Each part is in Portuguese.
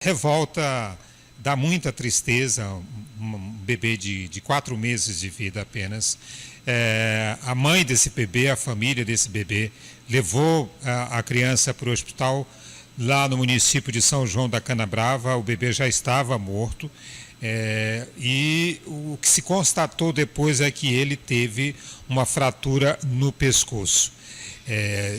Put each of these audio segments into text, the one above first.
Revolta, dá muita tristeza, um bebê de 4 meses de vida apenas. A mãe desse bebê, a família desse bebê, levou a criança para o hospital lá no município de São João da Canabrava. O bebê já estava morto e o que se constatou depois é que ele teve uma fratura no pescoço.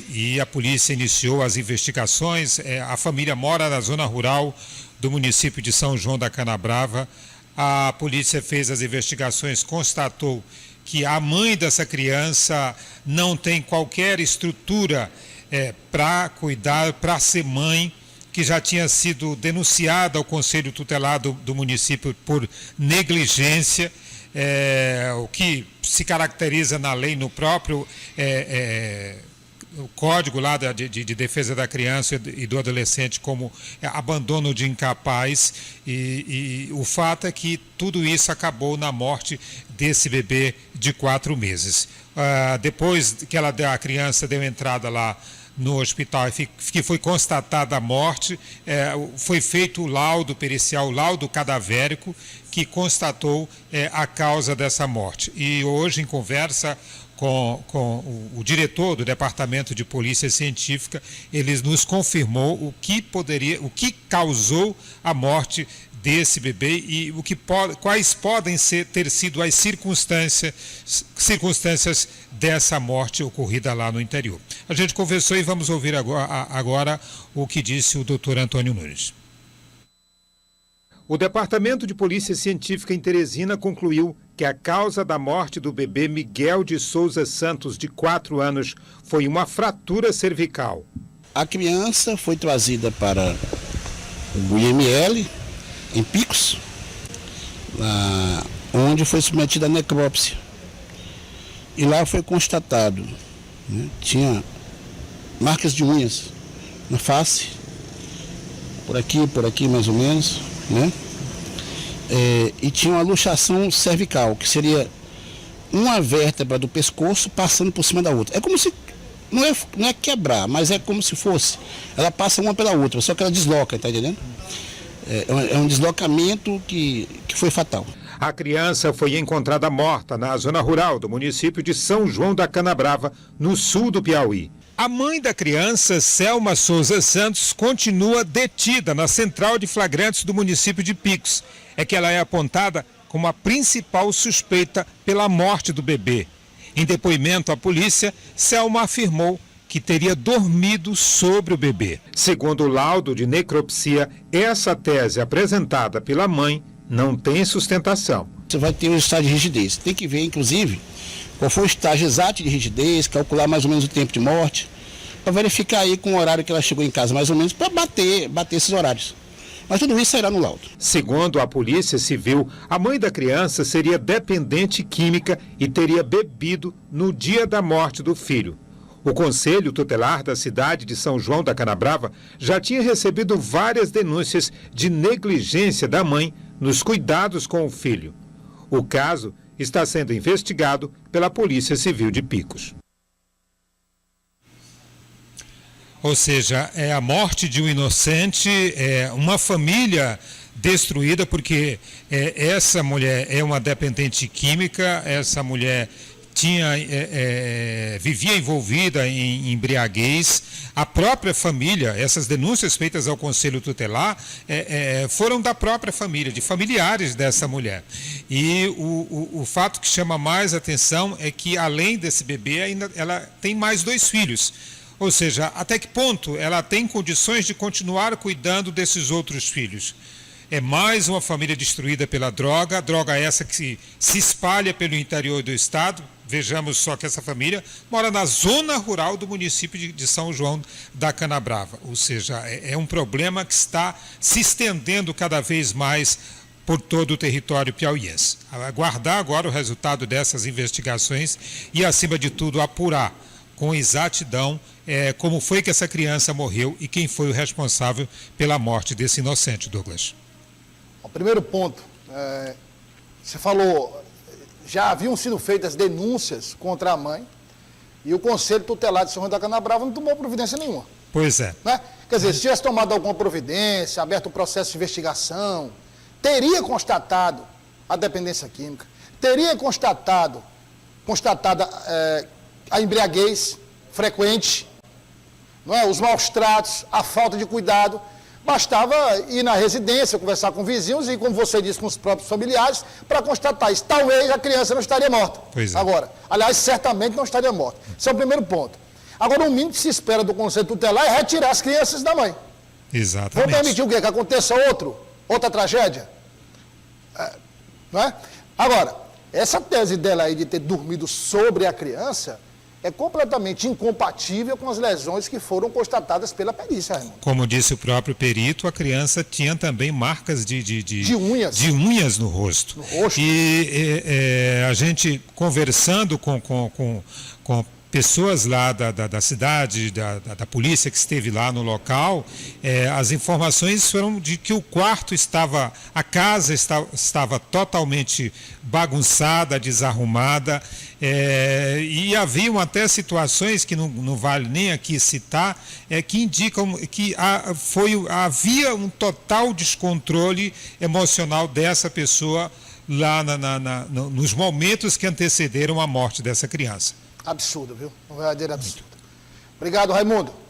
E a polícia iniciou as investigações. A família mora na zona rural do município de São João da Canabrava. A polícia fez as investigações, constatou que a mãe dessa criança não tem qualquer estrutura para cuidar, para ser mãe, que já tinha sido denunciada ao Conselho Tutelar do município por negligência, o que se caracteriza na lei, no próprio o código lá de defesa da criança e do adolescente, como abandono de incapaz, e o fato é que tudo isso acabou na morte desse bebê de 4 meses. Depois que a criança deu entrada lá no hospital e que foi constatada a morte, foi feito o laudo pericial, o laudo cadavérico, que constatou a causa dessa morte. E hoje, em conversa com o diretor do Departamento de Polícia Científica, ele nos confirmou o que causou a morte desse bebê e quais podem ter sido as circunstâncias dessa morte ocorrida lá no interior. A gente conversou e vamos ouvir agora o que disse o doutor Antônio Nunes. O Departamento de Polícia Científica em Teresina concluiu que a causa da morte do bebê Miguel de Souza Santos, de 4 anos, foi uma fratura cervical. A criança foi trazida para o IML, em Picos, onde foi submetida a necrópsia. E lá foi constatado, tinha marcas de unhas na face, por aqui mais ou menos, e tinha uma luxação cervical, que seria uma vértebra do pescoço passando por cima da outra. É como se, não é quebrar, mas é como se fosse, ela passa uma pela outra, só que ela desloca, tá entendendo? É um deslocamento que foi fatal. A criança foi encontrada morta na zona rural do município de São João da Canabrava, no sul do Piauí. A mãe da criança, Selma Souza Santos, continua detida na central de flagrantes do município de Picos. É que ela é apontada como a principal suspeita pela morte do bebê. Em depoimento à polícia, Selma afirmou que teria dormido sobre o bebê. Segundo o laudo de necropsia, essa tese apresentada pela mãe não tem sustentação. Você vai ter um estágio de rigidez. Tem que ver, inclusive, qual foi o estágio exato de rigidez, calcular mais ou menos o tempo de morte, para verificar aí com o horário que ela chegou em casa, mais ou menos, para bater esses horários. Mas tudo isso sairá no laudo. Segundo a Polícia Civil, a mãe da criança seria dependente química e teria bebido no dia da morte do filho. O Conselho Tutelar da cidade de São João da Canabrava já tinha recebido várias denúncias de negligência da mãe nos cuidados com o filho. O caso está sendo investigado pela Polícia Civil de Picos. Ou seja, é a morte de um inocente, uma família destruída, porque essa mulher é uma dependente química, essa mulher vivia envolvida em embriaguez. A própria família, essas denúncias feitas ao Conselho Tutelar foram da própria família, de familiares dessa mulher. E o fato que chama mais atenção é que, além desse bebê, ela tem mais 2 filhos. Ou seja, até que ponto ela tem condições de continuar cuidando desses outros filhos? É mais uma família destruída pela droga essa que se espalha pelo interior do estado. Vejamos só que essa família mora na zona rural do município de São João da Canabrava. Ou seja, é um problema que está se estendendo cada vez mais por todo o território piauiense. Aguardar agora o resultado dessas investigações e, acima de tudo, apurar com exatidão como foi que essa criança morreu e quem foi o responsável pela morte desse inocente, Douglas. O primeiro ponto, você falou, já haviam sido feitas denúncias contra a mãe e o Conselho Tutelar de São João da Canabrava não tomou providência nenhuma. Pois é. Né? Quer dizer, se tivesse tomado alguma providência, aberto um processo de investigação, teria constatado a dependência química, teria constatada a embriaguez frequente, não é? Os maus tratos, a falta de cuidado. Bastava ir na residência, conversar com vizinhos e, como você disse, com os próprios familiares, para constatar isso. Talvez a criança não estaria morta. Pois é. Agora, aliás, certamente não estaria morta. Esse é o primeiro ponto. Agora, o mínimo que se espera do Conselho Tutelar é retirar as crianças da mãe. Exatamente. Vão permitir o quê? Que aconteça outra tragédia? Não é? Agora, essa tese dela aí de ter dormido sobre a criança é completamente incompatível com as lesões que foram constatadas pela perícia, Raimundo. Como disse o próprio perito, a criança tinha também marcas de unhas. De unhas no rosto. No rosto. E a gente conversando com pessoas lá da cidade, da polícia que esteve lá no local, as informações foram de que o quarto a casa estava totalmente bagunçada, desarrumada, e haviam até situações que não vale nem aqui citar, que indicam que havia um total descontrole emocional dessa pessoa lá nos momentos que antecederam a morte dessa criança. Absurdo, viu? Um verdadeiro absurdo. Obrigado, Raimundo.